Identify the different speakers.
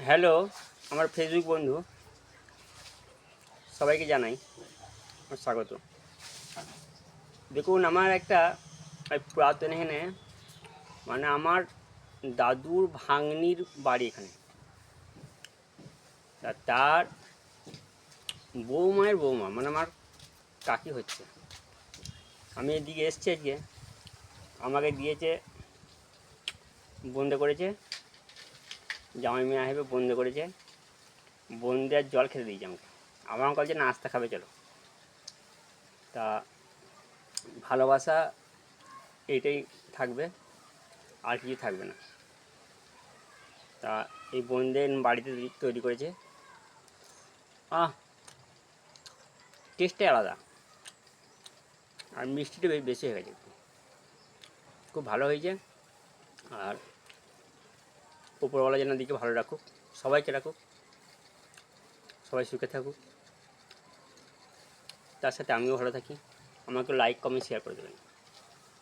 Speaker 1: Hello, আমার Facebook বন্ধু সবাইকে জানাই আমার স্বাগত। দেখুন, আমার একটা পুরাতন এখানে মানে আমার দাদুর ভাগ্নির বাড়ি এখানে। তার বৌমায়ের বৌমা মানে আমার কাকি হচ্ছে। আমি এদিকে এসছি আজকে, আমাকে দিয়েছে, বন্ধ করেছে, জামাই মেয়ে আসবে বন্ধ করেছে, বন্ধে আর জল খেতে দিয়েছে আমাকে। আমার কাছে নাস্তা খাবে চলো। তা ভালোবাসা এইটাই থাকবে, আর কিছু থাকবে না। তা এই বোনদের বাড়িতে তৈরি করেছে, টেস্টটাই আলাদা, আর মিষ্টিটা বেশি হয়ে গেছে, খুব ভালো হয়েছে। আর উপরওয়ালা যেন দিকে ভালো রাখুক, সবাইকে রাখুক, সবাই সুখে থাকুক, তার সাথে আমিও ভালো থাকি। আমাকে লাইক কমেন্ট শেয়ার করে দেবেন।